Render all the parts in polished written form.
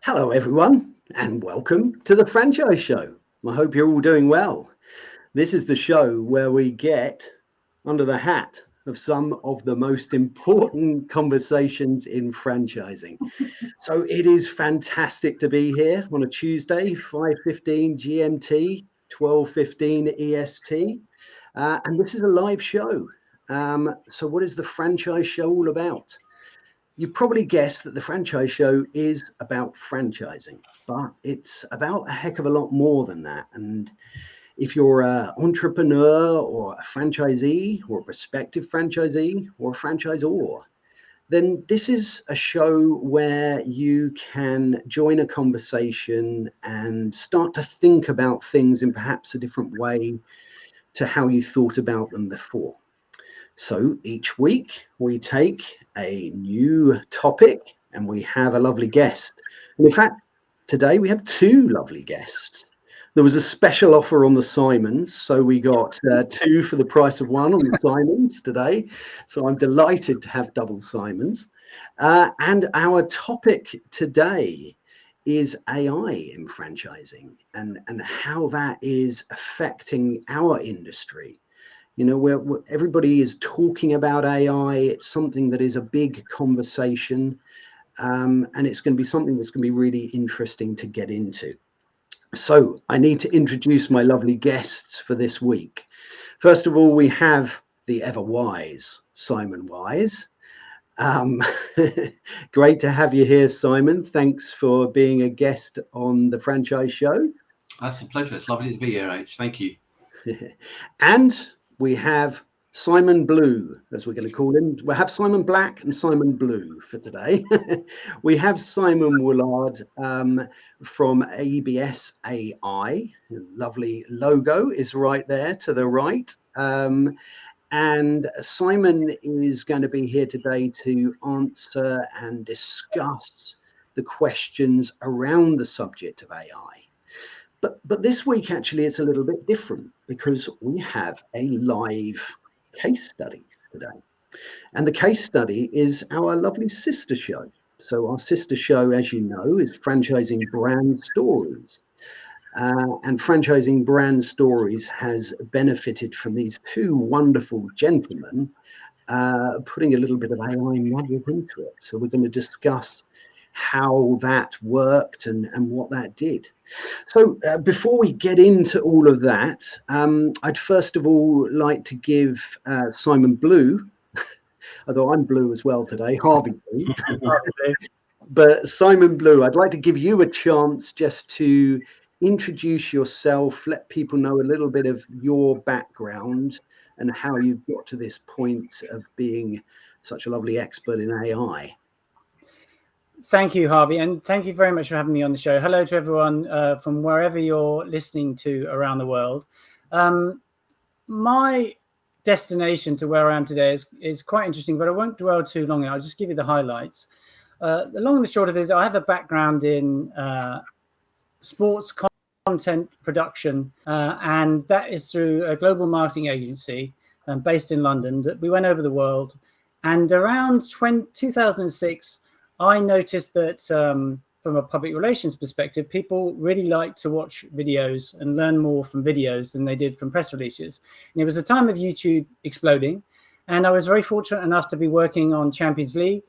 Hello, everyone, and welcome to the Franchise Show. I hope you're all doing well. This is the show where we get under the hat of some of the most important conversations in franchising. So it is fantastic to be here on a Tuesday, 5:15 GMT, 12:15 EST, and this is a live show. So, what is the Franchise Show all about? You probably guessed that the Franchise Show is about franchising, but it's about a heck of a lot more than that. And if you're an entrepreneur or a franchisee or a prospective franchisee or a franchisor, then this is a show where you can join a conversation and start to think about things in perhaps a different way to how you thought about them before. So each week we take a new topic and we have a lovely guest. And in fact, today we have two lovely guests. There was a special offer on the Simons, so we got two for the price of one on the Simons today. So I'm delighted to have double Simons. And our topic today is AI in franchising and how that is affecting our industry. You know, where everybody is talking about AI. It's something that is a big conversation, and it's going to be something that's going to be really interesting to get into. So I need to introduce my lovely guests for this week. First of all, we have the ever wise Simon Wise. Um, Great to have you here, Simon. Thanks for being a guest on the Franchise Show. That's a pleasure. It's lovely to be here, H. Thank you. And we have Simon Blue, as we're going to call him. We'll have Simon Black and Simon Blue for today. We have Simon Woolard from ABS AI. Lovely logo is right there to the right. And Simon is going to be here today to answer and discuss the questions around the subject of AI. But this week, actually, it's a little bit different because we have a live case study today. And the case study is our lovely sister show. So our sister show, as you know, is Franchising Brand Stories. And Franchising Brand Stories has benefited from these two wonderful gentlemen putting a little bit of AI magic into it. So we're going to discuss how that worked and what that did. So before we get into all of that, I'd first of all like to give Simon Blue, although I'm blue as well today, Harvey Blue, but Simon Blue, I'd like to give you a chance just to introduce yourself, let people know a little bit of your background and how you've got to this point of being such a lovely expert in AI. Thank you, Harvey, and thank you very much for having me on the show. Hello to everyone from wherever you're listening to around the world. My destination to where I am today is quite interesting, but I won't dwell too long. I'll just give you the highlights. The long and the short of it is I have a background in sports content production, and that is through a global marketing agency based in London that we went over the world. And around 2006, I noticed that from a public relations perspective, people really like to watch videos and learn more from videos than they did from press releases. And it was a time of YouTube exploding. And I was very fortunate enough to be working on Champions League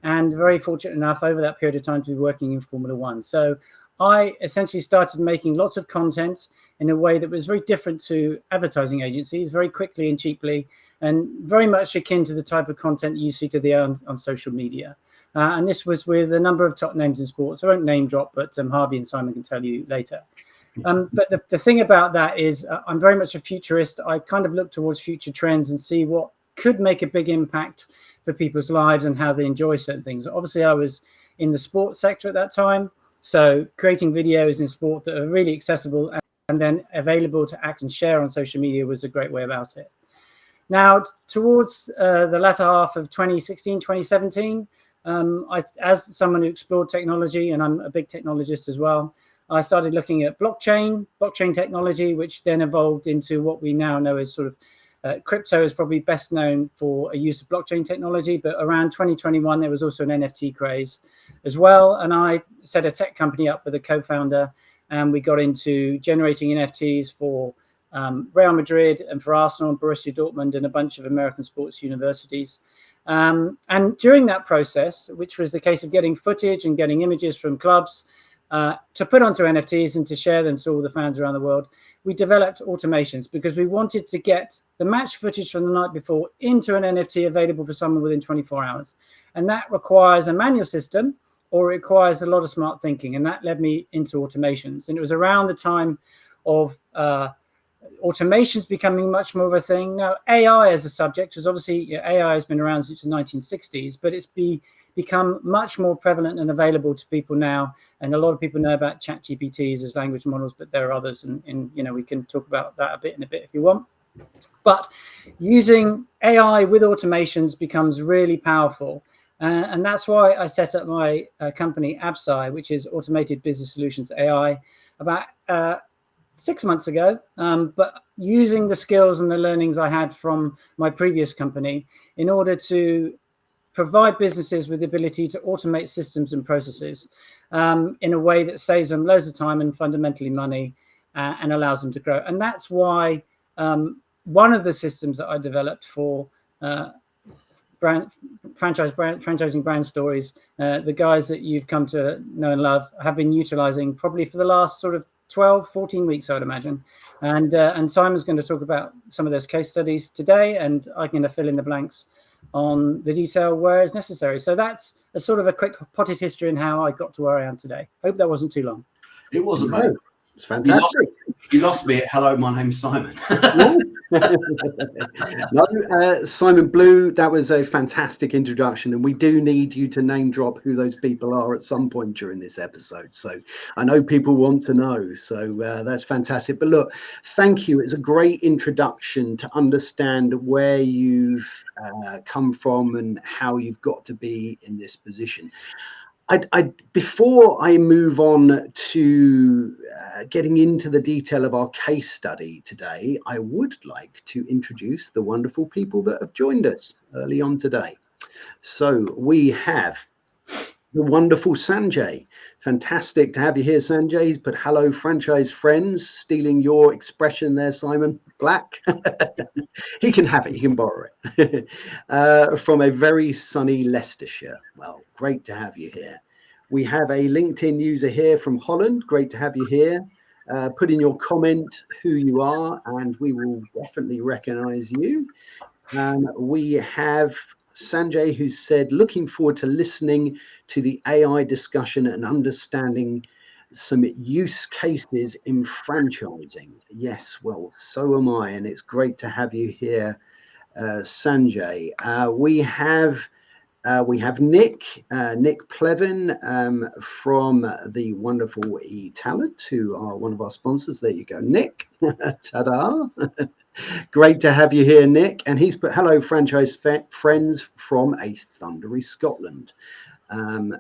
and very fortunate enough over that period of time to be working in Formula One. So I essentially started making lots of content in a way that was very different to advertising agencies, very quickly and cheaply, and very much akin to the type of content you see today on social media. And this was with a number of top names in sports. I won't name drop, but Harvey and Simon can tell you later. But the thing about that is I'm very much a futurist. I kind of look towards future trends and see what could make a big impact for people's lives and how they enjoy certain things. Obviously, I was in the sports sector at that time. So creating videos in sport that are really accessible and then available to act and share on social media was a great way about it. Now, towards the latter half of 2016, 2017, as someone who explored technology, and I'm a big technologist as well, I started looking at blockchain technology, which then evolved into what we now know as sort of crypto is probably best known for a use of blockchain technology. But around 2021, there was also an NFT craze as well. And I set a tech company up with a co-founder, and we got into generating NFTs for Real Madrid and for Arsenal and Borussia Dortmund and a bunch of American sports universities. And during that process, which was the case of getting footage and getting images from clubs to put onto NFTs and to share them to all the fans around the world, we developed automations because we wanted to get the match footage from the night before into an NFT available for someone within 24 hours. And that requires a manual system, or it requires a lot of smart thinking. And that led me into automations. And it was around the time of automations becoming much more of a thing. Now, AI as a subject, because obviously AI has been around since the 1960s, but it's become much more prevalent and available to people now. And a lot of people know about ChatGPTs as language models, but there are others. And we can talk about that a bit if you want. But using AI with automations becomes really powerful. And that's why I set up my company, Absci, which is Automated Business Solutions AI, about 6 months ago, but using the skills and the learnings I had from my previous company in order to provide businesses with the ability to automate systems and processes in a way that saves them loads of time and fundamentally money and allows them to grow. And that's why one of the systems that I developed for franchising brand stories, the guys that you've come to know and love have been utilizing probably for the last sort of 12, 14 weeks, I would imagine. And Simon's going to talk about some of those case studies today, and I'm going to fill in the blanks on the detail where it's necessary. So that's a sort of a quick potted history in how I got to where I am today. Hope that wasn't too long. It wasn't, No, mate. it's fantastic. You lost me at hello, my name's Simon. No, Simon Blue, that was a fantastic introduction, and we do need you to name drop who those people are at some point during this episode. So I know people want to know, so that's fantastic. But look, thank you. It's a great introduction to understand where you've come from and how you've got to be in this position. Before I move on to getting into the detail of our case study today, I would like to introduce the wonderful people that have joined us early on today. So we have the wonderful Sanjay. Fantastic to have you here, Sanjay. He's put hello, franchise friends, stealing your expression there, Simon Black. He can have it. He can borrow it. From a very sunny Leicestershire. Well, great to have you here. We have a LinkedIn user here from Holland. Great to have you here. Put in your comment who you are, and we will definitely recognize you. We have Sanjay, who said, looking forward to listening to the AI discussion and understanding some use cases in franchising. Yes, well, so am I, and it's great to have you here, Sanjay. We have Nick Plevin from the wonderful eTalent, who are one of our sponsors. There you go, Nick. Ta-da. Great to have you here, Nick. And he's put hello, franchise friends from a thundery Scotland.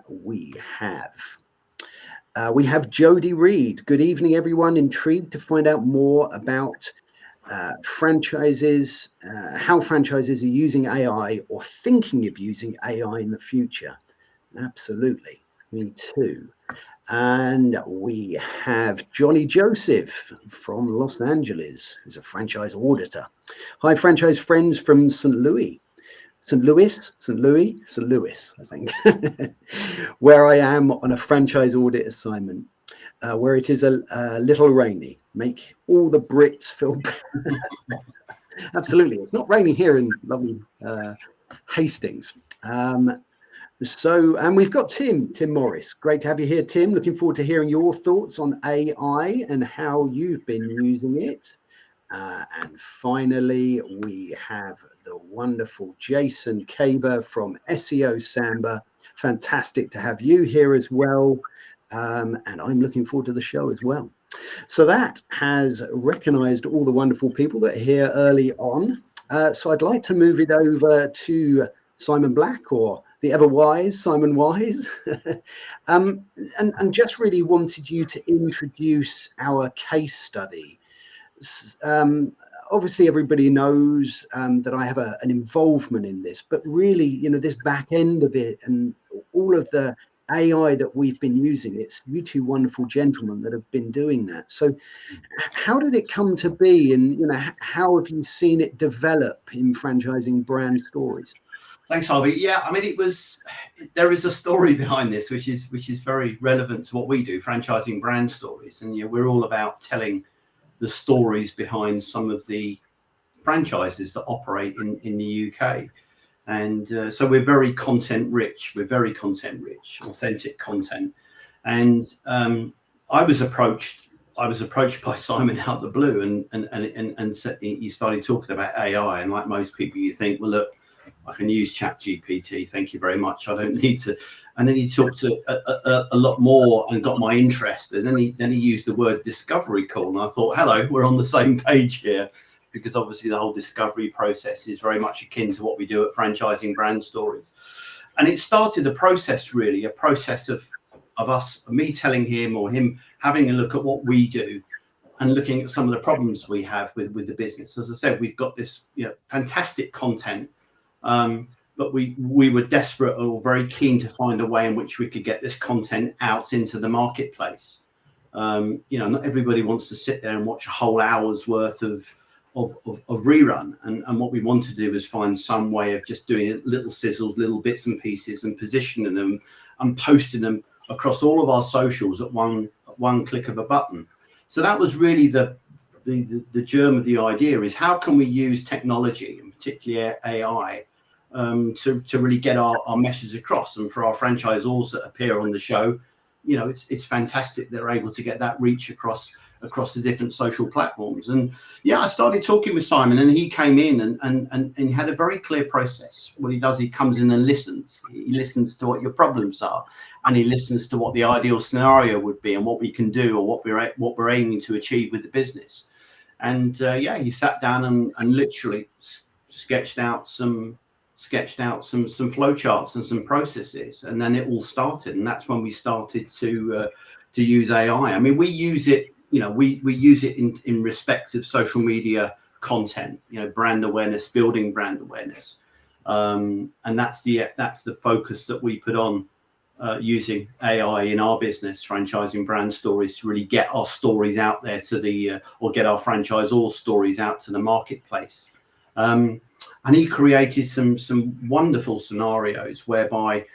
We have Jody Reed. Good evening, everyone. Intrigued to find out more about franchises, how franchises are using AI or thinking of using AI in the future. Absolutely. Me too. And we have Johnny Joseph from Los Angeles, who's a franchise auditor. Hi, franchise friends from St. Louis, I think, where I am on a franchise audit assignment, where it is a little rainy. Make all the Brits feel absolutely. It's not raining here in lovely Hastings. And we've got Tim Morris. Great to have you here, Tim. Looking forward to hearing your thoughts on AI and how you've been using it. And finally, we have the wonderful Jason Kaber from SEO Samba. Fantastic to have you here as well. And I'm looking forward to the show as well. So that has recognized all the wonderful people that are here early on. So I'd like to move it over to Simon Black, or the ever wise Simon Wise, and just really wanted you to introduce our case study. Obviously, everybody knows that I have an involvement in this, but really, this back end of it and all of the AI that we've been using. It's you two wonderful gentlemen that have been doing that. So how did it come to be, and how have you seen it develop in franchising brand stories? Thanks, Harvey. Yeah, I mean, there is a story behind this, which is very relevant to what we do, franchising brand stories. And we're all about telling the stories behind some of the franchises that operate in the UK. And so we're very content rich. We're very content rich, authentic content. And I was approached by Simon out of the blue, and he started talking about AI. And like most people, you think, well, look, I can use ChatGPT. Thank you very much. I don't need to. And then he talked a lot more and got my interest. And then he used the word discovery call. And I thought, hello, we're on the same page here, because obviously the whole discovery process is very much akin to what we do at Franchising Brand Stories. And it started a process of me telling him, or him having a look at what we do and looking at some of the problems we have with the business. As I said, we've got this fantastic content. But we were desperate or very keen to find a way in which we could get this content out into the marketplace. Not everybody wants to sit there and watch a whole hour's worth of rerun. And what we want to do is find some way of just doing little sizzles, little bits and pieces, and positioning them and posting them across all of our socials at one click of a button. So that was really the germ of the idea, is how can we use technology, and particularly AI, to really get our message across. And for our franchisors that appear on the show, it's fantastic they're able to get that reach across the different social platforms. And I started talking with Simon, and he came in and he had a very clear process. What he does, he comes in and listens. He listens to what your problems are, and he listens to what the ideal scenario would be and what we can do, or what we're aiming to achieve with the business. And he sat down and literally sketched out some flow charts and some processes, and then it all started. And that's when we started to use AI. I mean, we use it, we use it in respect of social media content, brand awareness, building brand awareness, and that's the focus that we put on using AI in our business, Franchising Brand Stories, to really get our stories out there to or get our franchisor stories out to the marketplace. And he created some wonderful scenarios whereby,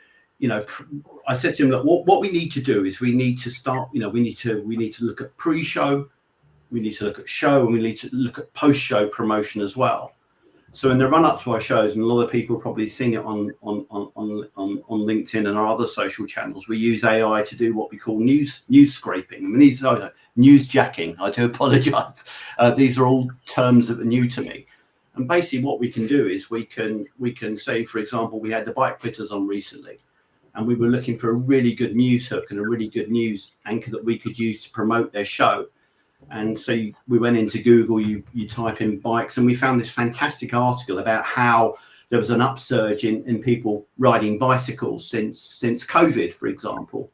I said to him, look, what we need to do is we need to start, we need to look at pre-show, we need to look at show, and we need to look at post-show promotion as well. So in the run-up to our shows, and a lot of people have probably seen it on LinkedIn and our other social channels, we use AI to do what we call news scraping. I mean, these are news jacking. I do apologise. These are all terms that are new to me. And basically what we can do is we can say, for example, we had the Bike Fitters on recently, and we were looking for a really good news hook and a really good news anchor that we could use to promote their show. And so we went into Google, you type in bikes, and we found this fantastic article about how there was an upsurge in people riding bicycles since COVID, for example.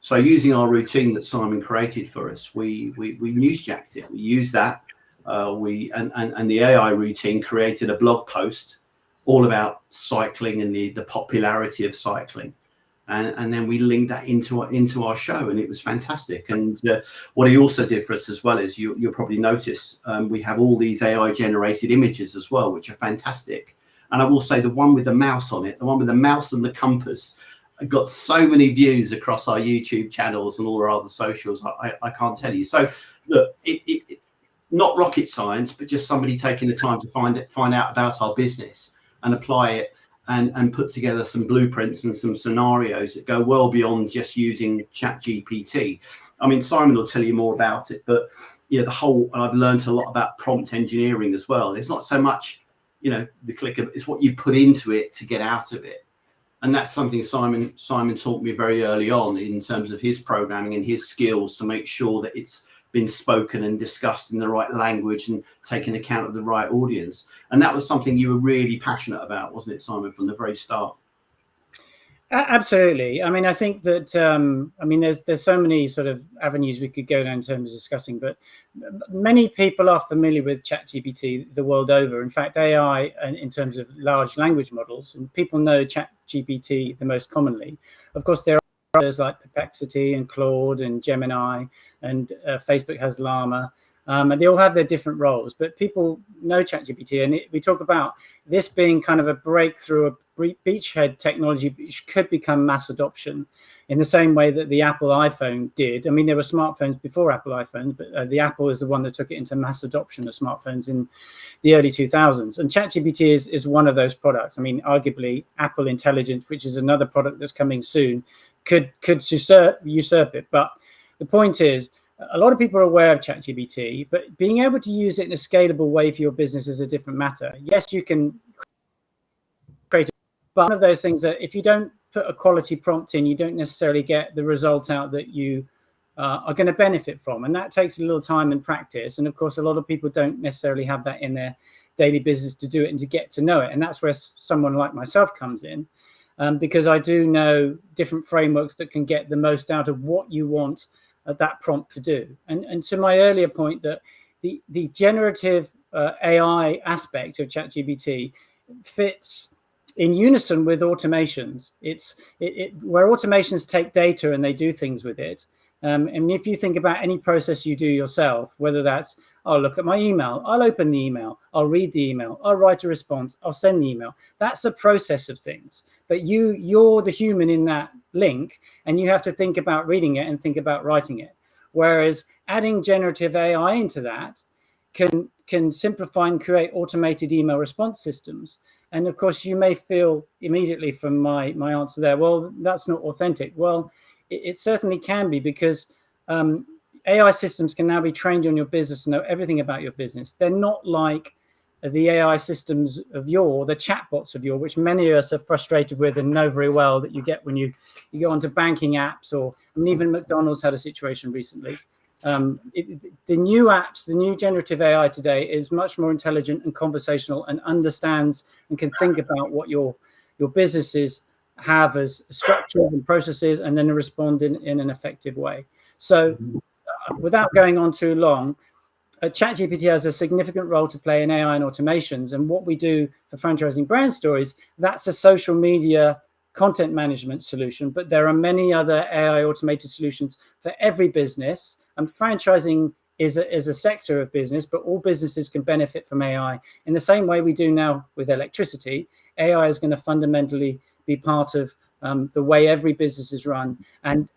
So using our routine that Simon created for us, we newsjacked it. We used that. And the AI routine created a blog post all about cycling and the popularity of cycling, and then we linked that into our show, and it was fantastic. And what he also did for us as well is you'll probably notice we have all these AI generated images as well, which are fantastic. And I will say the one with the mouse on it, the one with the mouse and the compass, got so many views across our YouTube channels and all our other socials. I can't tell you. So look, it not rocket science, but just somebody taking the time to find out about our business and apply it and put together some blueprints and some scenarios that go well beyond just using ChatGPT. I mean, Simon will tell you more about it, but I've learned a lot about prompt engineering as well. It's not so much, the click of, it's what you put into it to get out of it. And that's something Simon taught me very early on in terms of his programming and his skills to make sure that it's been spoken and discussed in the right language and taking account of the right audience. And that was something you were really passionate about, wasn't it, Simon, from the very start? Absolutely. I mean, I think that there's so many sort of avenues we could go down in terms of discussing, but many people are familiar with ChatGPT the world over. In fact, AI in terms of large language models, and people know ChatGPT the most commonly. Of course, there others like Perplexity and Claude and Gemini, and Facebook has Llama. And they all have their different roles, but people know ChatGPT, and we talk about this being kind of a breakthrough, a beachhead technology, which could become mass adoption in the same way that the Apple iPhone did. I mean, there were smartphones before Apple iPhones, but the Apple is the one that took it into mass adoption of smartphones in the early 2000s. And ChatGPT is one of those products. I mean, arguably, Apple Intelligence, which is another product that's coming soon, could usurp it. But the point is, a lot of people are aware of ChatGPT, but being able to use it in a scalable way for your business is a different matter. Yes, you can create, but one of those things that if you don't put a quality prompt in, you don't necessarily get the result out that you are going to benefit from. And that takes a little time and practice. And of course, a lot of people don't necessarily have that in their daily business to do it and to get to know it. And that's where someone like myself comes in, because I do know different frameworks that can get the most out of what you want that prompt to do. And to my earlier point, that the generative AI aspect of ChatGPT fits in unison with automations. It's where automations take data and they do things with it. And if you think about any process you do yourself, whether that's, I'll look at my email, I'll open the email, I'll read the email, I'll write a response, I'll send the email. That's a process of things. But you're the human in that link, and you have to think about reading it and think about writing it. Whereas adding generative AI into that can simplify and create automated email response systems. And of course, you may feel immediately from my answer there, well, that's not authentic. Well, it certainly can be, because AI systems can now be trained on your business and know everything about your business. They're not like the AI systems of yore, the chatbots of yore, which many of us are frustrated with and know very well, that you get when you go onto banking apps, or I mean, even McDonald's had a situation recently. The new apps, the new generative AI today is much more intelligent and conversational, and understands and can think about what your businesses have as structures and processes, and then respond in an effective way. So without going on too long, ChatGPT has a significant role to play in AI and automations. And what we do for Franchising Brand Stories, that's a social media content management solution. But there are many other AI automated solutions for every business. And franchising is a sector of business, but all businesses can benefit from AI. In the same way we do now with electricity, AI is going to fundamentally be part of the way every business is run. And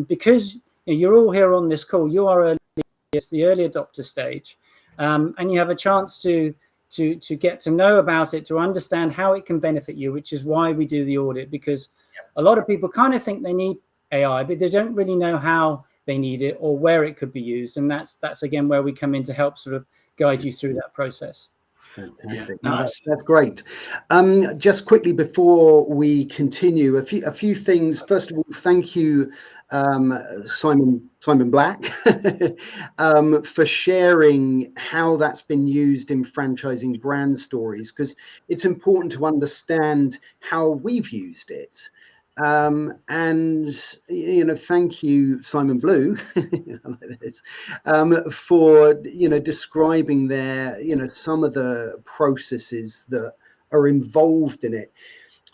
because you're all here on this call, you are it's the early adopter stage, and you have a chance to get to know about it, to understand how it can benefit you, which is why we do the audit. Because a lot of people kind of think they need AI, but they don't really know how they need it or where it could be used. And that's again where we come in to help sort of guide you through that process. Fantastic. Yeah, no, that's great. Just quickly before we continue, a few things. First of all, thank you, Simon Black, for sharing how that's been used in Franchising Brand Stories, because it's important to understand how we've used it. And thank you, Simon Blue, for describing there some of the processes that are involved in it.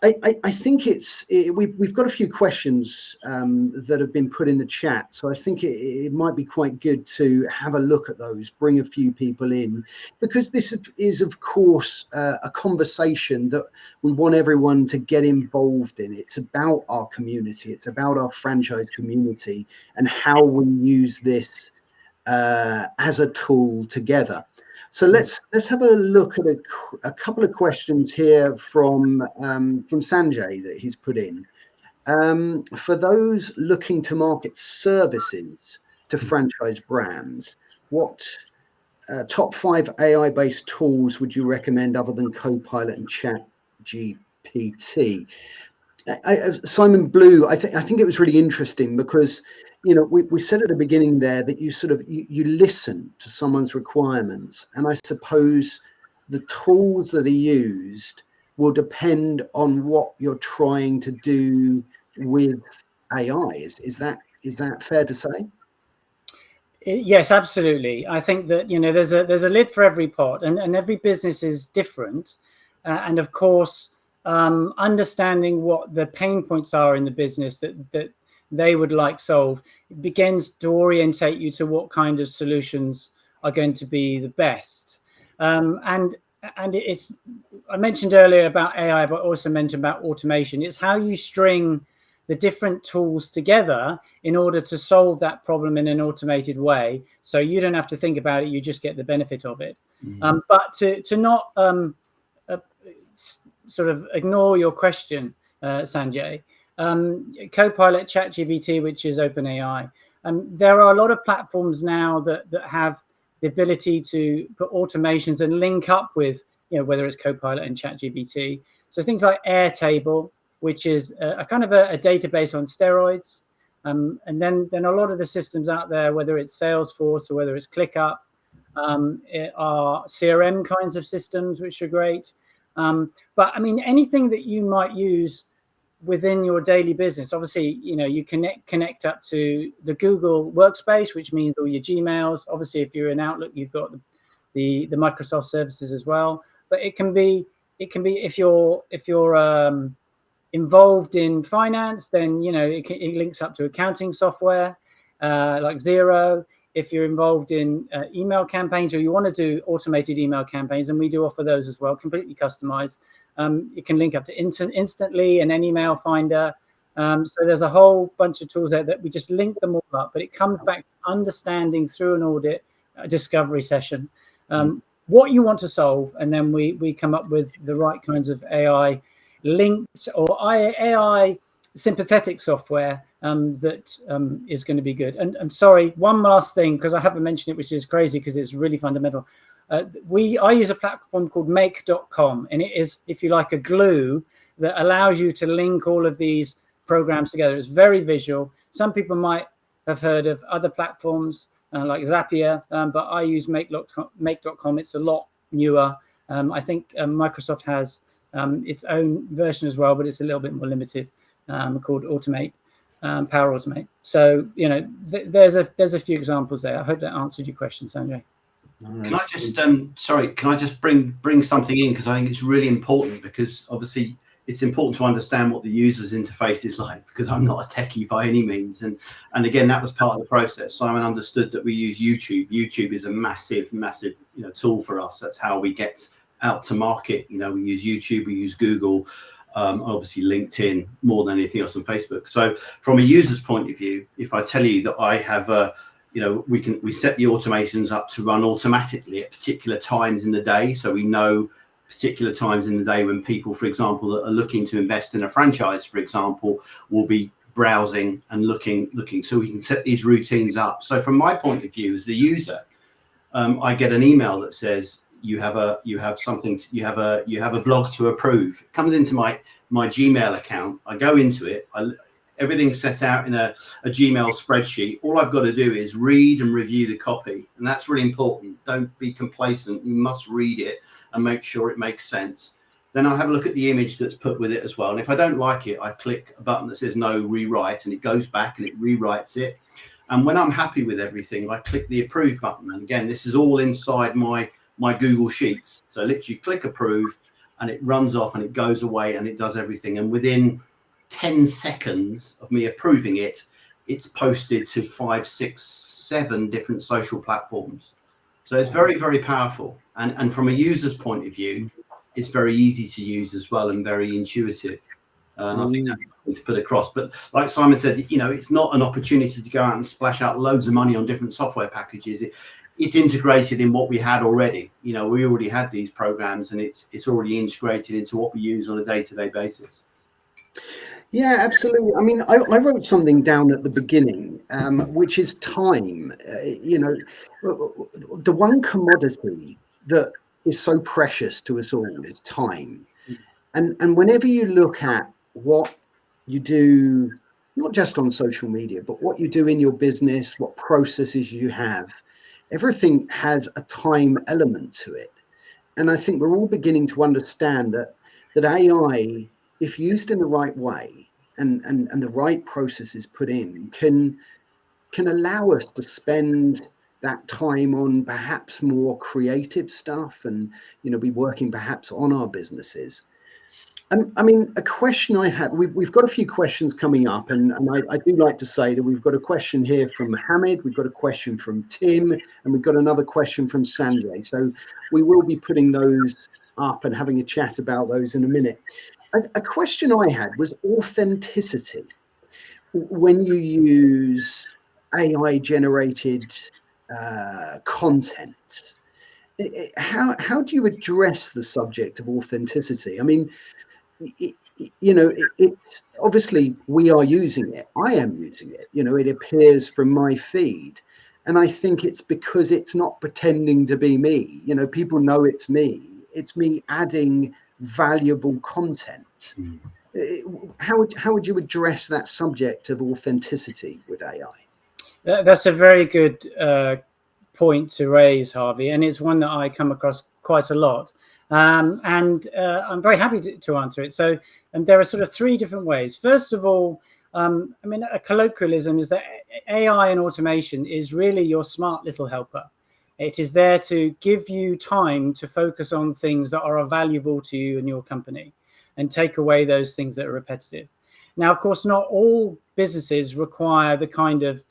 I think we've got a few questions that have been put in the chat, so I think it might be quite good to have a look at those, bring a few people in, because this is of course a conversation that we want everyone to get involved in. It's about our community, it's about our franchise community, and how we use this as a tool together. So let's have a look at a couple of questions here from Sanjay that he's put in. For those looking to market services to franchise brands, what top 5 AI-based tools would you recommend other than Copilot and ChatGPT? Simon Blue, I think it was really interesting because we said at the beginning there that you listen to someone's requirements, and I suppose the tools that are used will depend on what you're trying to do with AI. Is that fair to say? Yes, absolutely. I think that there's a lid for every pot, and every business is different, and of course understanding what the pain points are in the business that they would like solved, it begins to orientate you to what kind of solutions are going to be the best. And it's, I mentioned earlier about AI, but also mentioned about automation. It's how you string the different tools together in order to solve that problem in an automated way. So you don't have to think about it, you just get the benefit of it. But to not sort of ignore your question, Sanjay, Copilot, ChatGPT, which is OpenAI, there are a lot of platforms now that have the ability to put automations and link up with, whether it's Copilot and ChatGPT. So things like Airtable, which is a kind of a database on steroids. And then a lot of the systems out there, whether it's Salesforce or whether it's ClickUp, are CRM kinds of systems, which are great. But I mean, anything that you might use within your daily business, obviously, you connect up to the Google Workspace, which means all your Gmails. Obviously, if you're in Outlook, you've got the Microsoft services as well. But it can be if you're involved in finance, then it links up to accounting software like Xero. If you're involved in email campaigns, or you want to do automated email campaigns, and we do offer those as well, completely customized. It can link up to Instantly and an email finder. So there's a whole bunch of tools there that we just link them all up, but it comes back to understanding through an audit, a discovery session, what you want to solve. And then we come up with the right kinds of AI linked or AI sympathetic software that is going to be good. And I'm sorry, one last thing, because I haven't mentioned it, which is crazy because it's really fundamental. I use a platform called make.com, and it is, if you like, a glue that allows you to link all of these programs together. It's very visual. Some people might have heard of other platforms like Zapier, but I use make.com. It's a lot newer. I think Microsoft has its own version as well, but it's a little bit more limited, called Automate, Power Automate. So, there's a few examples there. I hope that answered your question, Sanjay. Can I just can I just bring something in, because I think it's really important, because obviously it's important to understand what the user's interface is like, because I'm not a techie by any means, and again, that was part of the process. Simon understood that we use YouTube. YouTube is a massive tool for us. That's how we get out to market. We use YouTube, we use Google, obviously LinkedIn more than anything else, on Facebook. So from a user's point of view, if I tell you that I have we set the automations up to run automatically at particular times in the day. So we know particular times in the day when people, for example, that are looking to invest in a franchise, for example, will be browsing and looking. So we can set these routines up. So from my point of view as the user, I get an email that says you have a blog to approve. It comes into my Gmail account. I go into it. Everything's set out in a Gmail spreadsheet. All I've got to do is read and review the copy. And that's really important. Don't be complacent. You must read it and make sure it makes sense. Then I'll have a look at the image that's put with it as well. And if I don't like it, I click a button that says no, rewrite, and it goes back and it rewrites it. And when I'm happy with everything, I click the approve button. And again, this is all inside my Google Sheets. So literally click approve, and it runs off and it goes away and it does everything. And within 10 seconds of me approving it, it's posted to 5, 6, 7 different social platforms. So it's very, very powerful. And from a user's point of view, it's very easy to use as well, and very intuitive. And I think that's something to put across. But like Simon said, it's not an opportunity to go out and splash out loads of money on different software packages. It's integrated in what we had already. We already had these programs, and it's already integrated into what we use on a day-to-day basis. Yeah, absolutely. I mean, I wrote something down at the beginning, which is time. The one commodity that is so precious to us all is time. And whenever you look at what you do, not just on social media, but what you do in your business, what processes you have, everything has a time element to it. And I think we're all beginning to understand that AI, if used in the right way, and the right processes put in, can allow us to spend that time on perhaps more creative stuff, and be working perhaps on our businesses. I mean, a question I had, we've got a few questions coming up, and I do like to say that we've got a question here from Mohammed, we've got a question from Tim, and we've got another question from Sanjay. So we will be putting those up and having a chat about those in a minute. A question I had was authenticity. When you use AI generated content, how do you address the subject of authenticity? I mean, it's obviously we are using it. I am using it. It appears from my feed, and I think it's because it's not pretending to be me. People know it's me. It's me adding valuable content. How would you address that subject of authenticity with AI? That's a very good point to raise, Harvey, and it's one that I come across quite a lot. And I'm very happy to answer it. So, and there are sort of three different ways. First of all, I mean, a colloquialism is that AI and automation is really your smart little helper. It is there to give you time to focus on things that are valuable to you and your company and take away those things that are repetitive. Now, of course, not all businesses require the kind of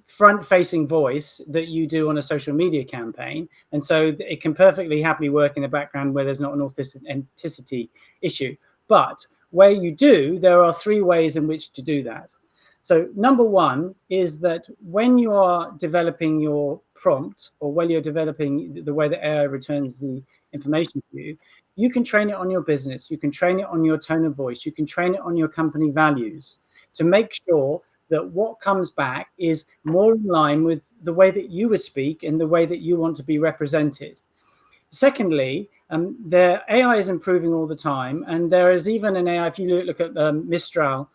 front-facing voice that you do on a social media campaign, and so it can perfectly happily work in the background where there's not an authenticity issue. But where you do, there are three ways in which to do that. So number one is that when you are developing your prompt, or when you're developing the way that AI returns the information to you, you can train it on your business, you can train it on your tone of voice, you can train it on your company values to make sure that what comes back is more in line with the way that you would speak and the way that you want to be represented. Secondly, the AI is improving all the time, and there is even an AI, if you look at Mistral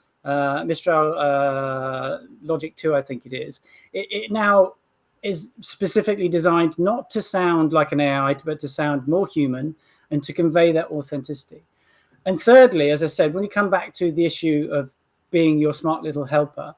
Logic 2, I think it is, it now is specifically designed not to sound like an AI, but to sound more human and to convey that authenticity. And thirdly, as I said, when you come back to the issue of being your smart little helper,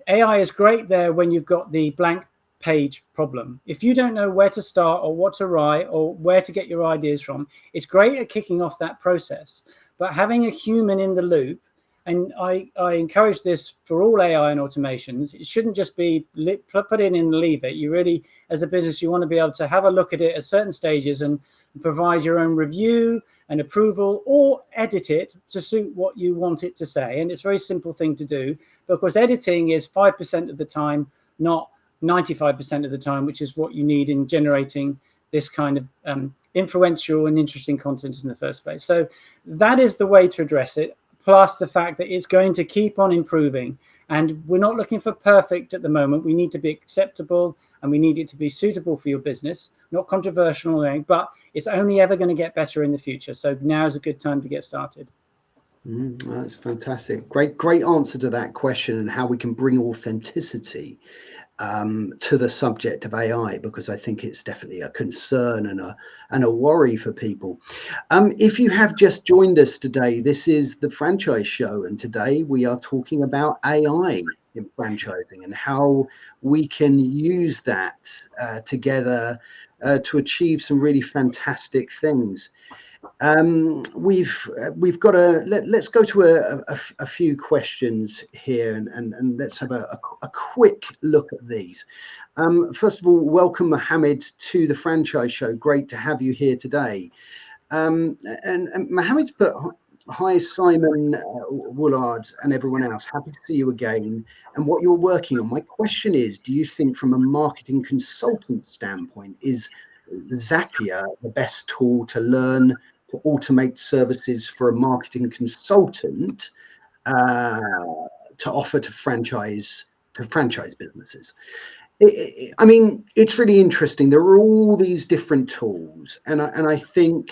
AI is great there when you've got the blank page problem. If you don't know where to start or what to write or where to get your ideas from, it's great at kicking off that process. But having a human in the loop, and I encourage this for all AI and automations, it shouldn't just be put in and leave it. You really, as a business, you want to be able to have a look at it at certain stages and provide your own review and approval, or edit it to suit what you want it to say. And it's a very simple thing to do, because editing is 5% of the time, not 95% of the time, which is what you need in generating this kind of influential and interesting content in the first place. So that is the way to address it, plus the fact that it's going to keep on improving. And we're not looking for perfect at the moment. We need to be acceptable, and we need it to be suitable for your business, not controversial, but it's only ever going to get better in the future. So now is a good time to get started. That's fantastic. Great answer to that question, and how we can bring authenticity to the subject of AI, because I think it's definitely a concern and a worry for people. If you have just joined us today, this is the Franchise Show, and today we are talking about AI in franchising and how we can use that together to achieve some really fantastic things. We've got let's go to a few questions here, and let's have a quick look at these. First of all, welcome Mohammed to the Franchise Show. Great to have you here today. And Mohammed's put, hi Simon, Woolard and everyone else, happy to see you again and what you're working on. My question is, do you think from a marketing consultant standpoint, is Zapier the best tool to learn to automate services for a marketing consultant to offer to franchise businesses? I mean, it's really interesting. There are all these different tools, and I think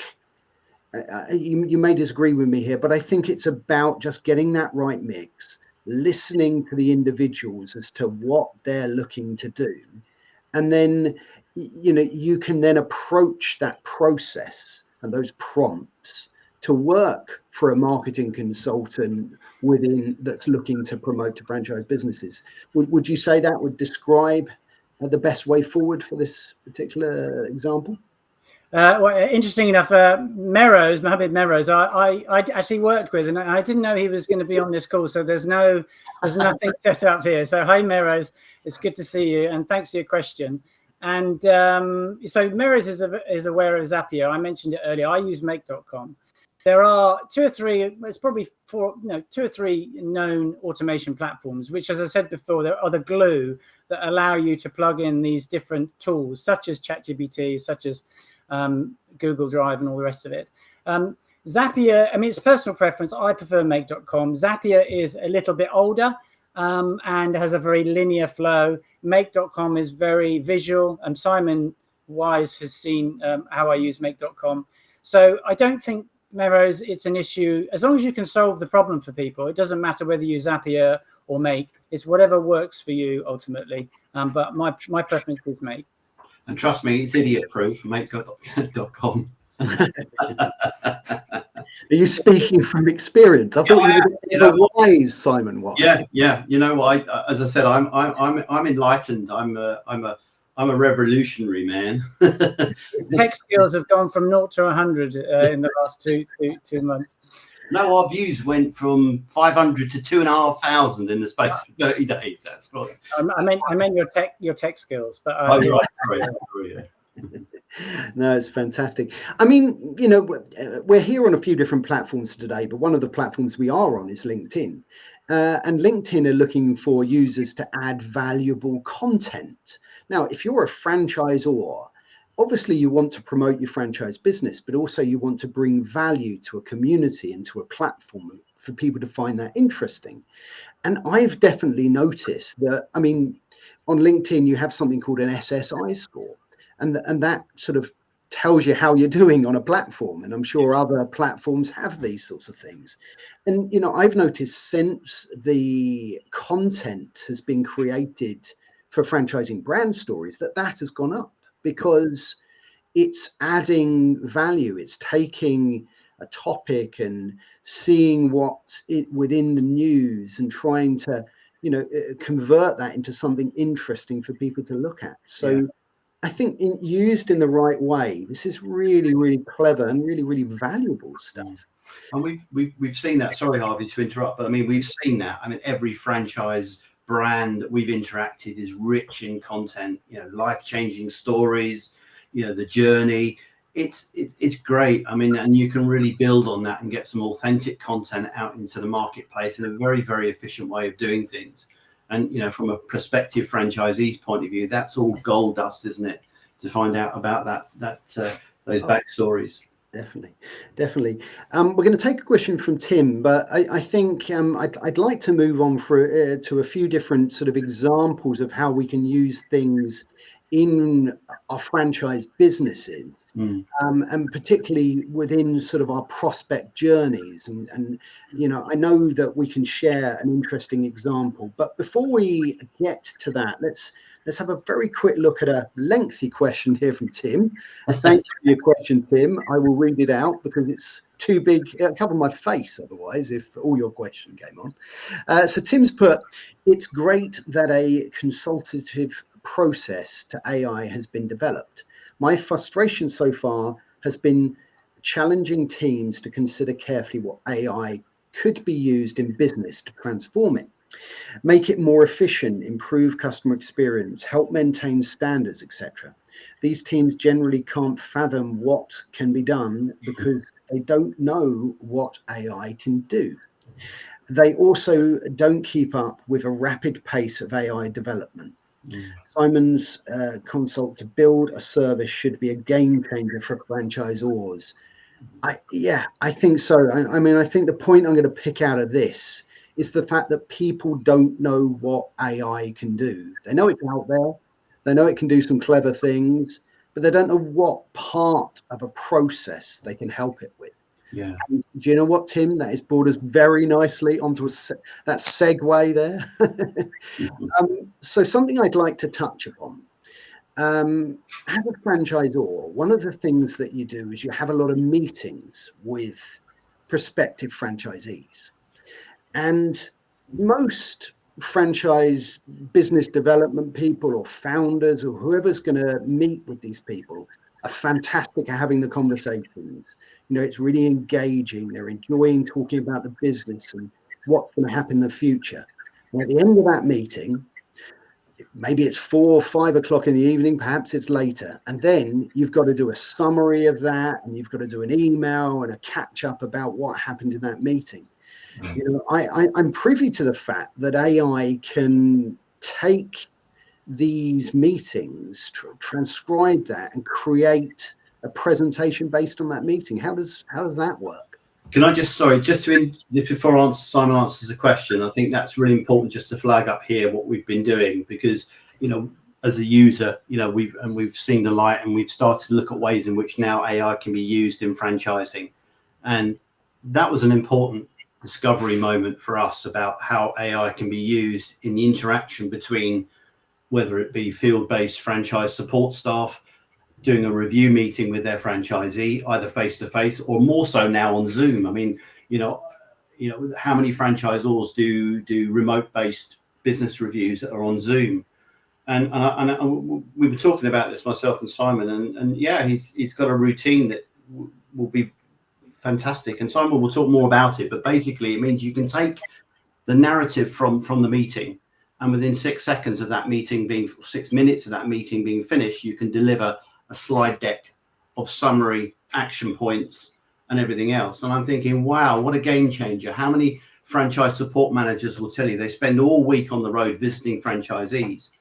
you may disagree with me here, but I think it's about just getting that right mix, listening to the individuals as to what they're looking to do, and then you can then approach that process and those prompts to work for a marketing consultant that's looking to promote to franchise businesses. Would you say that would describe the best way forward for this particular example? Well, interesting enough, Mohammed Merrows, I actually worked with, and I didn't know he was going to be on this call. So there's nothing set up here. So hi, Merrows, it's good to see you, and thanks for your question. And so Merrows is aware of Zapier. I mentioned it earlier. I use Make.com. There are two or three known automation platforms, which, as I said before, there are the glue that allow you to plug in these different tools, such as ChatGPT, such as Google Drive, and all the rest of it. Zapier, I mean, it's personal preference. I prefer Make.com. Zapier is a little bit older and has a very linear flow. Make.com is very visual. Simon Wise has seen how I use Make.com. So I don't think, Merrows, it's an issue. As long as you can solve the problem for people, it doesn't matter whether you use Zapier or Make. It's whatever works for you ultimately. But my preference is Make. And trust me, it's idiot-proof. Make.com. Are you speaking from experience? I thought you were wise, Simon. What? Yeah. You know what? As I said, I'm enlightened. I'm a revolutionary, man. Tech skills have gone from 0 to 100 in the last two months. No, our views went from 500 to 2,500 in the space of 30 days. That's what I meant your tech skills, but right. Sorry. No, it's fantastic. I mean, you know, we're here on a few different platforms today, but one of the platforms we are on is LinkedIn. And LinkedIn are looking for users to add valuable content. Now, if you're a franchisor, obviously you want to promote your franchise business, but also you want to bring value to a community and to a platform for people to find that interesting. And I've definitely noticed that, I mean, on LinkedIn, you have something called an SSI score, and that sort of tells you how you're doing on a platform. And I'm sure other platforms have these sorts of things. And, you know, I've noticed since the content has been created for franchising brand stories, that has gone up, because it's adding value. It's taking a topic and seeing what's within the news and trying to, you know, convert that into something interesting for people to look at. So I think used in the right way, this is really, really clever and really, really valuable stuff. And we've seen that. Sorry, Harvey, to interrupt, but I mean, we've seen that. I mean, every franchise brand that we've interacted is rich in content, you know, life-changing stories, you know, the journey. It's great. I mean, and you can really build on that and get some authentic content out into the marketplace in a very, very efficient way of doing things. And, you know, from a prospective franchisee's point of view, that's all gold dust, isn't it? To find out about those backstories. Definitely. We're going to take a question from Tim, but I think I'd like to move on to a few different sort of examples of how we can use things in our franchise businesses, and particularly within sort of our prospect journeys. And you know, I know that we can share an interesting example, but before we get to that, let's have a very quick look at a lengthy question here from Tim. Thanks for your question, Tim. I will read it out because it's too big. It'll cover my face otherwise if all your question came on. So Tim's put, it's great that a consultative process to AI has been developed. My frustration so far has been challenging teams to consider carefully what AI could be used in business to transform it, make it more efficient, improve customer experience, help maintain standards, etc. These teams generally can't fathom what can be done because they don't know what AI can do. They also don't keep up with a rapid pace of AI development. Simon's consult to build a service should be a game changer for franchisors. I think so. I mean, I think the point I'm going to pick out of this is the fact that people don't know what AI can do. They know it's out there. They know it can do some clever things, but they don't know what part of a process they can help it with. Yeah. And do you know what, Tim? That has brought us very nicely onto that segue there. So something I'd like to touch upon. As a franchisor, one of the things that you do is you have a lot of meetings with prospective franchisees. And most franchise business development people or founders or whoever's going to meet with these people are fantastic at having the conversations. You know, it's really engaging. They're enjoying talking about the business and what's going to happen in the future. And at the end of that meeting, maybe it's 4 or 5 o'clock in the evening, perhaps it's later. And then you've got to do a summary of that, and you've got to do an email and a catch up about what happened in that meeting. You know, I'm privy to the fact that AI can take these meetings, transcribe that, and create a presentation based on that meeting. How does that work? Can I just, sorry, just to before Simon answers the question, I think that's really important just to flag up here what we've been doing, because, you know, as a user, you know, we've seen the light, and we've started to look at ways in which now AI can be used in franchising. And that was an important discovery moment for us about how AI can be used in the interaction between, whether it be field-based franchise support staff doing a review meeting with their franchisee, either face-to-face or more so now on Zoom. I mean, you know, how many franchisors do remote-based business reviews that are on Zoom? And we were talking about this, myself and Simon, and yeah, he's got a routine that will be fantastic. And Simon will talk more about it, but basically it means you can take the narrative from the meeting, and within 6 seconds of that meeting being 6 minutes of that meeting being finished, you can deliver a slide deck of summary action points and everything else. And I'm thinking, wow, what a game changer. How many franchise support managers will tell you they spend all week on the road visiting franchisees,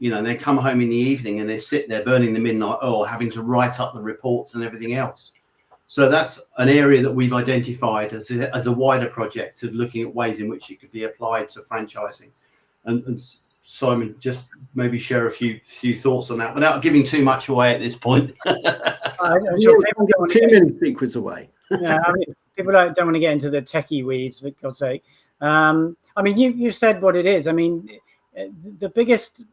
you know, and they come home in the evening and they sit there burning the midnight oil, having to write up the reports and everything else. So that's an area that we've identified as a wider project of looking at ways in which it could be applied to franchising. And Simon, just maybe share a few thoughts on that without giving too much away at this point. I'm sure people don't too many secrets away. Yeah, I mean, people don't want to get into the techie weeds, for God's sake. I mean, you said what it is. I mean, the biggest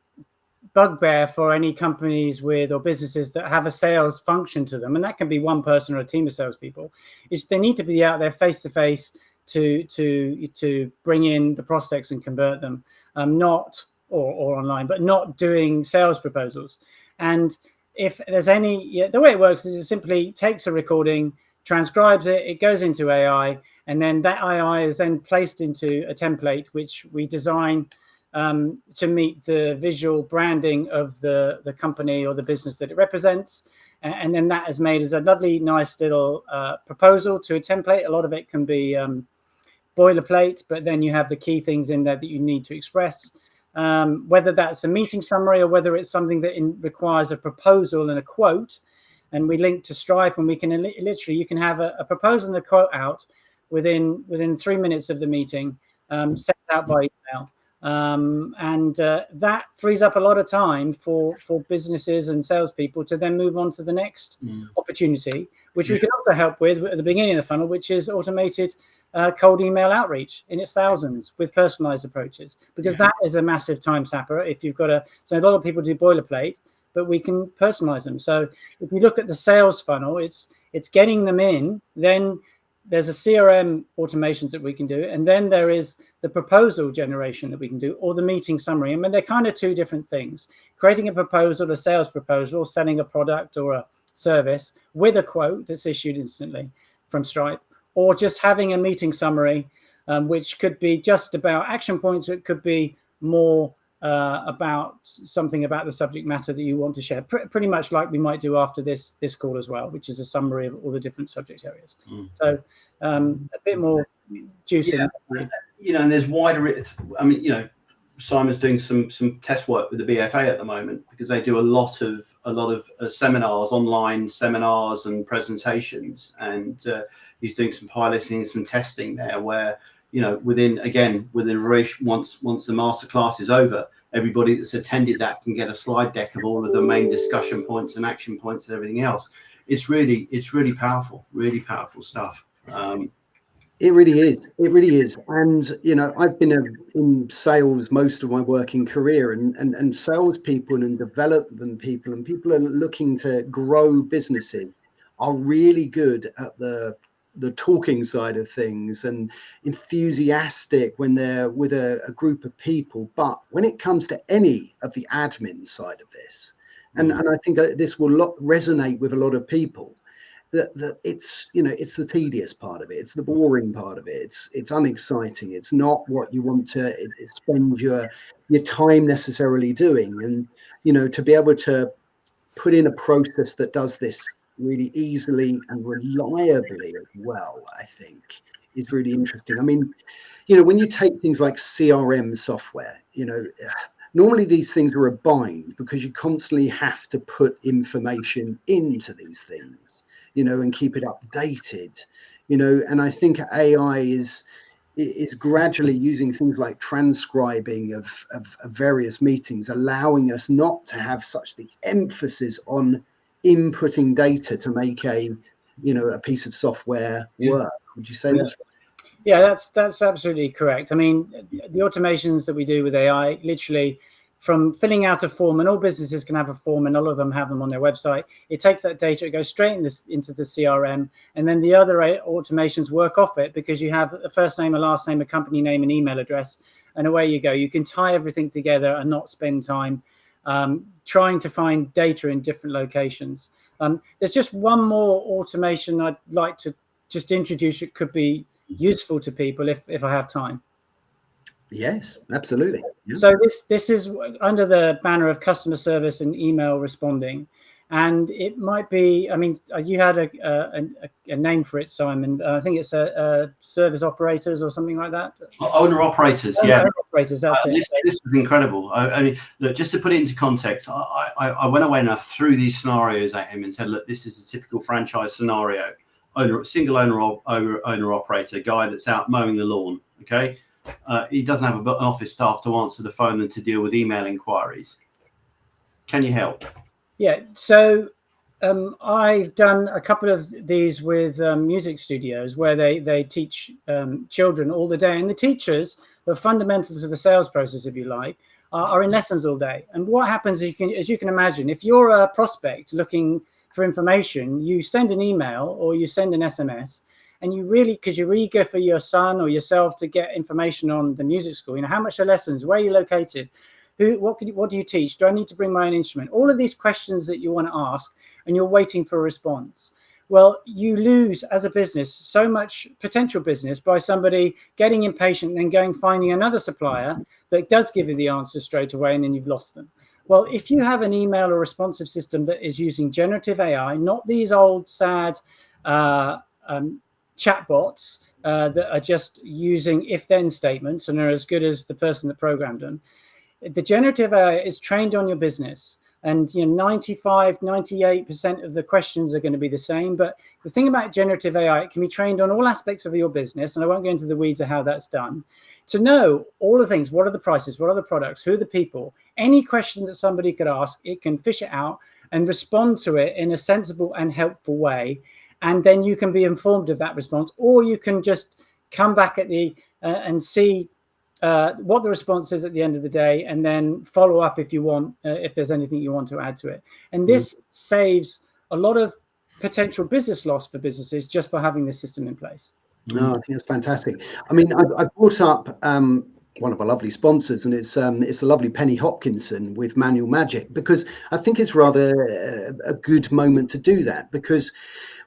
bugbear for any companies with or businesses that have a sales function to them, and that can be one person or a team of salespeople, is they need to be out there face to face to bring in the prospects and convert them, not or online, but not doing sales proposals. And if there's any, the way it works is it simply takes a recording, transcribes it, it goes into AI, and then that AI is then placed into a template which we design to meet the visual branding of the company or the business that it represents. And then that is made as a lovely, nice little proposal to a template. A lot of it can be boilerplate, but then you have the key things in there that you need to express. Whether that's a meeting summary or whether it's something that requires a proposal and a quote. And we link to Stripe, and we can literally, you can have a proposal and a quote out within 3 minutes of the meeting, sent out by email. That frees up a lot of time for businesses and salespeople to then move on to the next opportunity, which we can also help with at the beginning of the funnel, which is automated cold email outreach in its thousands with personalized approaches, because that is a massive time sapper. If you've got so a lot of people do boilerplate, but we can personalize them. So if you look at the sales funnel, it's getting them in, then there's a CRM automations that we can do, and then there is the proposal generation that we can do, or the meeting summary. I mean, they're kind of two different things. Creating a proposal, a sales proposal, selling a product or a service with a quote that's issued instantly from Stripe, or just having a meeting summary, which could be just about action points, or it could be more about something about the subject matter that you want to share, pretty much like we might do after this call as well, which is a summary of all the different subject areas. So a bit more juicy. You know, and there's wider, I mean, you know, Simon's doing some test work with the BFA at the moment, because they do a lot of seminars, online seminars and presentations, and he's doing some piloting, some testing there, where, you know, within once the masterclass is over, everybody that's attended that can get a slide deck of all of the main discussion points and action points and everything else. It's really powerful stuff. It really is. It really is. And, you know, I've been in sales most of my working career, and salespeople and development people and people are looking to grow businesses are really good at the talking side of things and enthusiastic when they're with a group of people. But when it comes to any of the admin side of this, And I think this will resonate with a lot of people. That it's, you know, it's the tedious part of it, it's the boring part of it, it's unexciting, it's not what you want to spend your time necessarily doing. And you know, to be able to put in a process that does this really easily and reliably as well, I think is really interesting. I mean, you know, when you take things like CRM software, you know, normally these things are a bind because you constantly have to put information into these things, you know, and keep it updated, you know. And I think AI is gradually using things like transcribing of various meetings, allowing us not to have such the emphasis on inputting data to make a, you know, a piece of software work. Would you say that's right? Yeah, that's absolutely correct. I mean, the automations that we do with AI, literally from filling out a form, and all businesses can have a form, and all of them have them on their website. It takes that data, it goes straight into the CRM, and then the other automations work off it because you have a first name, a last name, a company name, an email address, and away you go. You can tie everything together and not spend time trying to find data in different locations. There's just one more automation I'd like to just introduce. It could be useful to people if I have time. Yes, absolutely. Yeah. So this is under the banner of customer service and email responding, and it might be, I mean, you had a name for it, Simon. I think it's a service operators or something like that. Owner operators, yeah. Owner operators, that's it. This was incredible. I mean, look, just to put it into context, I went away and I threw these scenarios at him and said, look, this is a typical franchise scenario. Single owner operator, guy that's out mowing the lawn. Okay, he doesn't have an office staff to answer the phone and to deal with email inquiries. Can you help? Yeah. So I've done a couple of these with music studios where they teach children all the day, and the teachers, the fundamentals of the sales process, if you like, are in lessons all day. And what happens, as you can imagine, if you're a prospect looking for information, you send an email or you send an SMS, and you really, because you're eager for your son or yourself to get information on the music school, you know, how much are lessons, where are you located, what do you teach, do I need to bring my own instrument, all of these questions that you want to ask, and you're waiting for a response. Well, you lose as a business so much potential business by somebody getting impatient and then finding another supplier that does give you the answer straight away, and then you've lost them. Well, if you have an email or responsive system that is using generative AI, not these old sad chatbots that are just using if-then statements and are as good as the person that programmed them, the generative AI is trained on your business. And 95, 98% of the questions are going to be the same. But the thing about generative AI, it can be trained on all aspects of your business. And I won't go into the weeds of how that's done. To know all the things, what are the prices, what are the products, who are the people, any question that somebody could ask, it can fish it out and respond to it in a sensible and helpful way. And then you can be informed of that response, or you can just come back at the and see what the response is at the end of the day, and then follow up if you want, if there's anything you want to add to it. And this saves a lot of potential business loss for businesses just by having this system in place. No, I think that's fantastic. I mean, I brought up one of our lovely sponsors, and it's the lovely Penny Hopkinson with Manual Magic, because I think it's rather a good moment to do that, because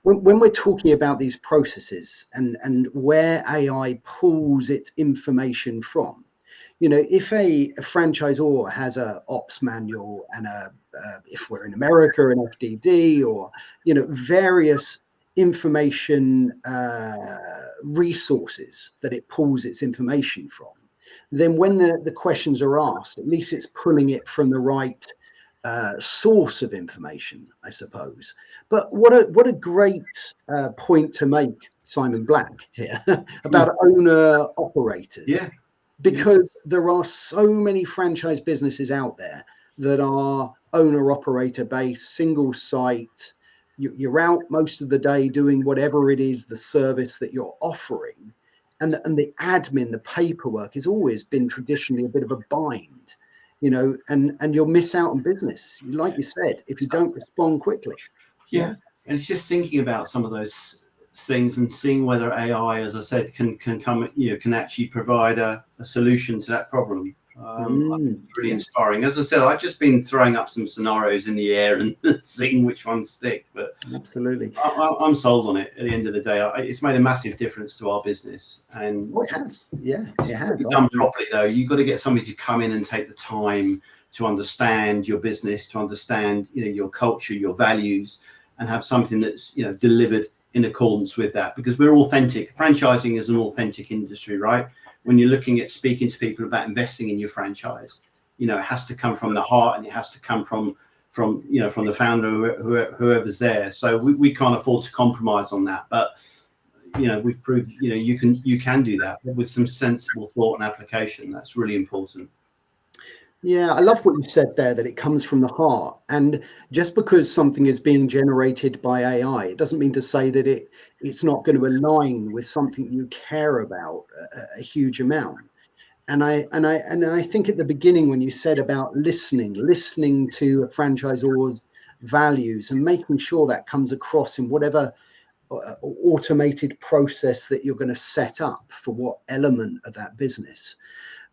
when we're talking about these processes and where AI pulls its information from, if a franchisor has a ops manual and if we're in America, an FDD, or various information resources that it pulls its information from, then when the questions are asked, at least it's pulling it from the right source of information, I suppose. But what a great point to make, Simon Black, here about owner operators. Yeah. Because there are so many franchise businesses out there that are owner operator based, single site. You're out most of the day doing whatever it is, the service that you're offering. And the admin, the paperwork has always been traditionally a bit of a bind, and you'll miss out on business, like you said, if you don't respond quickly. Yeah. And it's just thinking about some of those things and seeing whether AI, as I said, can come, can actually provide a solution to that problem. Really inspiring. As I said, I've just been throwing up some scenarios in the air and seeing which ones stick. But absolutely, I'm sold on it. At the end of the day, it's made a massive difference to our business. And it has. Yeah, it has. Done properly, though, you've got to get somebody to come in and take the time to understand your business, to understand your culture, your values, and have something that's delivered in accordance with that. Because we're authentic. Franchising is an authentic industry, right? When you're looking at speaking to people about investing in your franchise, it has to come from the heart, and it has to come from the founder, whoever's there. So we can't afford to compromise on that. But we've proved you can do that with some sensible thought and application. That's really important. Yeah, I love what you said there, that it comes from the heart. And just because something is being generated by AI, it doesn't mean to say that it's not going to align with something you care about a huge amount. And I think at the beginning, when you said about listening to a franchisor's values and making sure that comes across in whatever automated process that you're going to set up for what element of that business.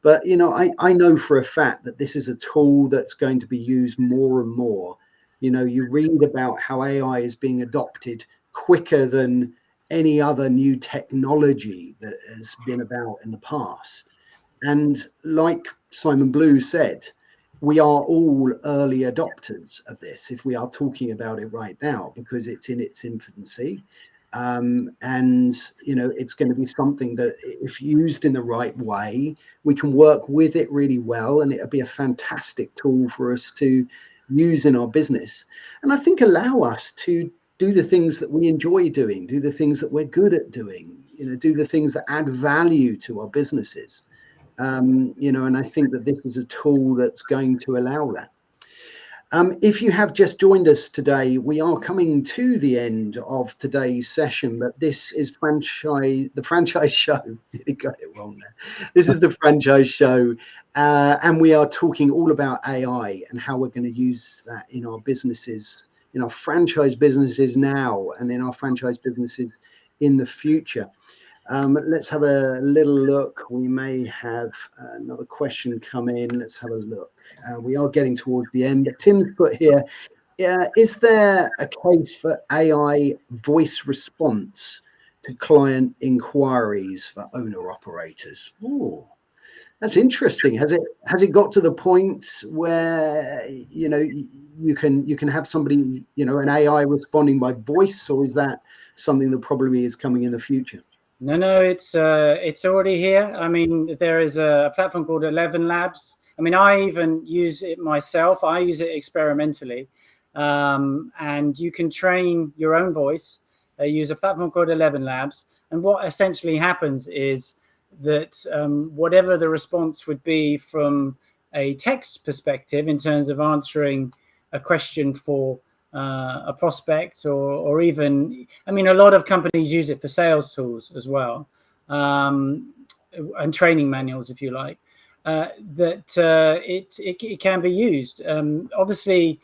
But I know for a fact that this is a tool that's going to be used more and more. You read about how AI is being adopted quicker than any other new technology that has been about in the past. And like Simon Blue said, we are all early adopters of this, if we are talking about it right now, because it's in its infancy. And it's going to be something that, if used in the right way, we can work with it really well, and it'll be a fantastic tool for us to use in our business, and I think allow us to do the things that we enjoy doing, do the things that we're good at doing, do the things that add value to our businesses. And I think that this is a tool that's going to allow that. If you have just joined us today, we are coming to the end of today's session, but this is the franchise show. You got it wrong there. This is the franchise show, and we are talking all about AI and how we're going to use that in our businesses, in our franchise businesses now, and in our franchise businesses in the future. Let's have a little look. We may have another question come in. Let's have a look. We are getting towards the end. But Tim's put here, is there a case for AI voice response to client inquiries for owner operators? Oh, that's interesting. Has it got to the point where you can have somebody, an AI responding by voice, or is that something that probably is coming in the future? No, it's already here. I mean, there is a platform called 11 Labs. I mean, I even use it myself. I use it experimentally, and you can train your own voice. Use a platform called 11 Labs, and what essentially happens is that whatever the response would be from a text perspective in terms of answering a question for a prospect, or even, I mean, a lot of companies use it for sales tools as well, and training manuals, if you like, it can be used. Obviously,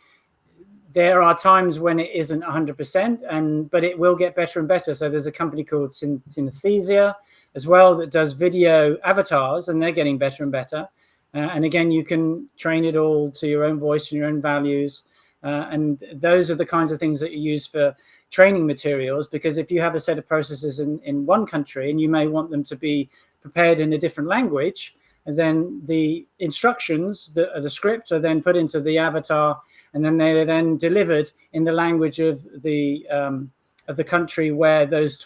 there are times when it isn't 100%, but it will get better and better. So there's a company called Synesthesia as well that does video avatars, and they're getting better and better. And again, you can train it all to your own voice and your own values. And those are the kinds of things that you use for training materials, because if you have a set of processes in one country and you may want them to be prepared in a different language, and then the instructions, the script, are then put into the avatar, and then they are then delivered in the language of the country where those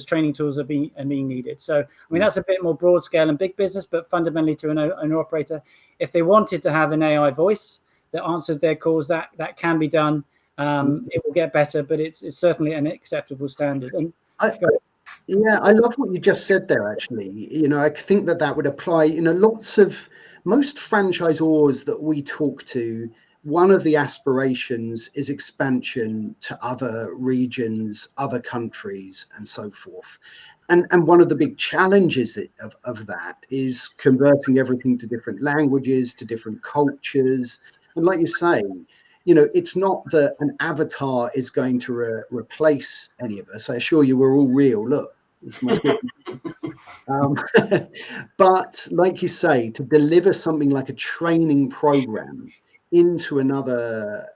training tools are being needed. So, I mean, that's a bit more broad scale and big business, but fundamentally to an operator, if they wanted to have an AI voice that answered their calls, that can be done. It will get better, but it's certainly an acceptable standard. And yeah, I love what you just said there, actually. I think that would apply. Most franchisors that we talk to, one of the aspirations is expansion to other regions, other countries, and so forth. And one of the big challenges of that is converting everything to different languages, to different cultures. And like you say, it's not that an avatar is going to replace any of us. I assure you, we're all real. Look, It's my um, but like you say, to deliver something like a training program into another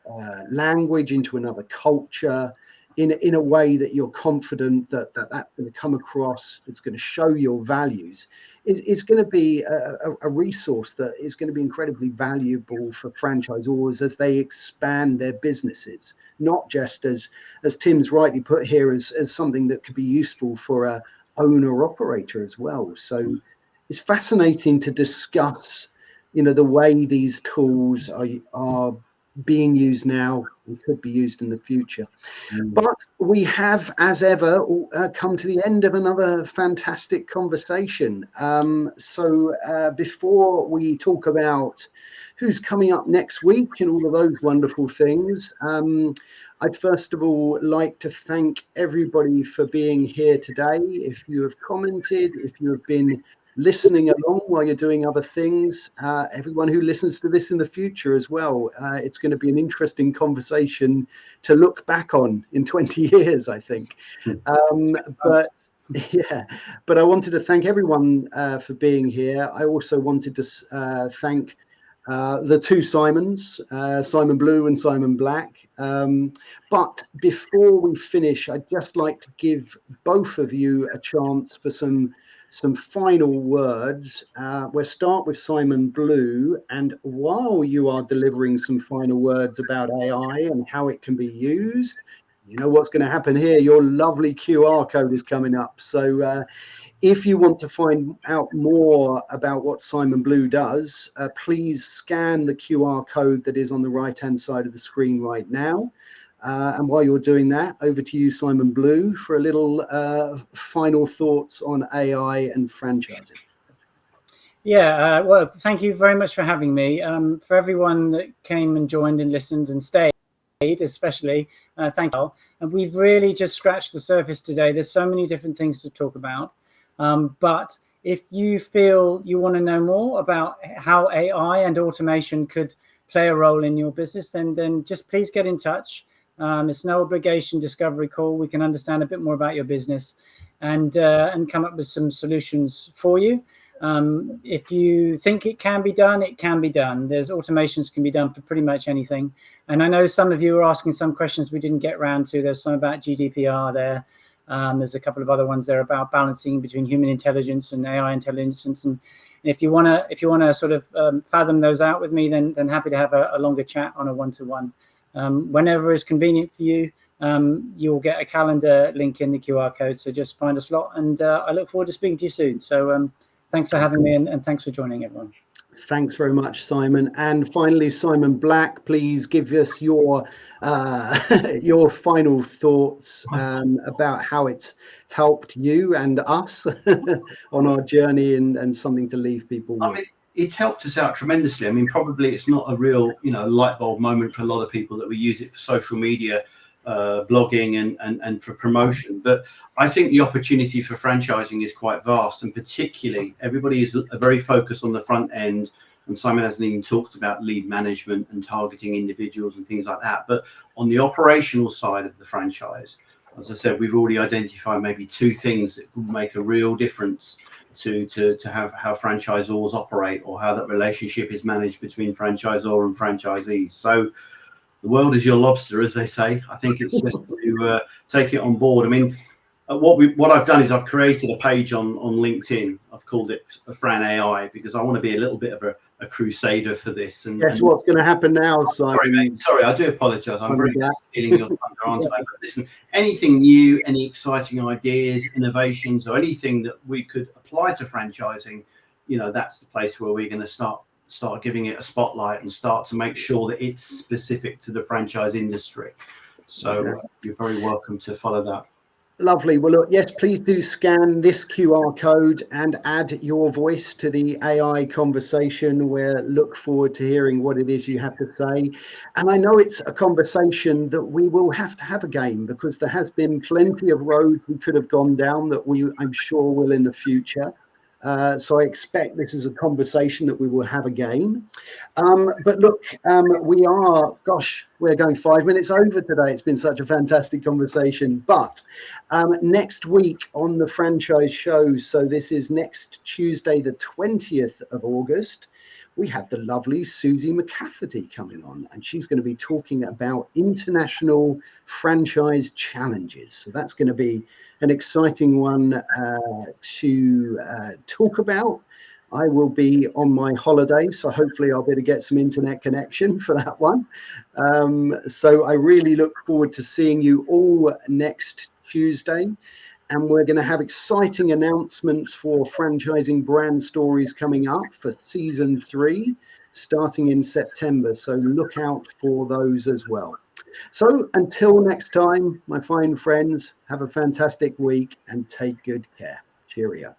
language, into another culture, in a way that you're confident that that's going to come across, it's going to show your values, is going to be a resource that is going to be incredibly valuable for franchisors as they expand their businesses, not just as Tim's rightly put here, as something that could be useful for a owner operator as well. So it's fascinating to discuss, the way these tools are being used now and could be used in the future. But we have, as ever, come to the end of another fantastic conversation. So before we talk about who's coming up next week and all of those wonderful things, I'd first of all like to thank everybody for being here today. If you have commented, if you have been listening along while you're doing other things, everyone who listens to this in the future as well, it's going to be an interesting conversation to look back on in 20 years, I think. But I wanted to thank everyone for being here. I also wanted to thank the two Simons, Simon Blue and Simon Black. But before we finish, I'd just like to give both of you a chance for some final words. We'll start with Simon Blue, and while you are delivering some final words about AI and how it can be used, you know what's going to happen here. Your lovely QR code is coming up. So if you want to find out more about what Simon Blue does, please scan the QR code that is on the right-hand side of the screen right now. And while you're doing that, over to you, Simon Blue, for a little final thoughts on AI and franchising. Yeah, well, thank you very much for having me. For everyone that came and joined and listened and stayed, especially, thank you. And we've really just scratched the surface today. There's so many different things to talk about. But if you feel you want to know more about how AI and automation could play a role in your business, then just please get in touch. It's no obligation discovery call. We can understand a bit more about your business and come up with some solutions for you. If you think it can be done, it can be done. There's automations can be done for pretty much anything. And I know some of you are asking some questions we didn't get around to. There's some about GDPR there. There's a couple of other ones there about balancing between human intelligence and AI intelligence. And if you wanna sort of fathom those out with me, then happy to have a longer chat on a one-to-one. Whenever is convenient for you, you'll get a calendar link in the QR code. So just find a slot, and I look forward to speaking to you soon. So thanks for having me, and thanks for joining, everyone. Thanks very much, Simon. And finally, Simon Black, please give us your final thoughts about how it's helped you and us on our journey, and something to leave people with. I mean, it's helped us out tremendously. I mean, probably it's not a real, light bulb moment for a lot of people that we use it for social media, blogging and for promotion. But I think the opportunity for franchising is quite vast, and particularly everybody is very focused on the front end. And Simon hasn't even talked about lead management and targeting individuals and things like that. But on the operational side of the franchise, as I said, we've already identified maybe two things that will make a real difference to have how franchisors operate, or how that relationship is managed between franchisor and franchisees. So the world is your lobster, as they say. I think it's just to take it on board. I mean, what I've done is I've created a page on LinkedIn. I've called it Fran AI, because I want to be a little bit of a crusader for this. And guess what's going to happen now, Simon? Sorry, mate. Sorry, I do apologise. I'm very stealing your thunder, aren't I? But listen, anything new, any exciting ideas, innovations, or anything that we could apply to franchising, that's the place where we're going to start giving it a spotlight and start to make sure that it's specific to the franchise industry. So you're very welcome to follow that. Lovely. Well, look, yes, please do scan this QR code and add your voice to the AI conversation. We'll look forward to hearing what it is you have to say. And I know it's a conversation that we will have to have again, because there has been plenty of roads we could have gone down that I'm sure will in the future. So I expect this is a conversation that we will have again. But look, we're going 5 minutes over today. It's been such a fantastic conversation. But next week on the franchise show, so this is next Tuesday, the 20th of August, we have the lovely Susie McCafferty coming on, and she's going to be talking about international franchise challenges. So that's going to be an exciting one to talk about. I will be on my holiday, so hopefully I'll be able to get some internet connection for that one. So I really look forward to seeing you all next Tuesday. And we're going to have exciting announcements for franchising brand stories coming up for season 3, starting in September. So look out for those as well. So until next time, my fine friends, have a fantastic week and take good care. Cheerio.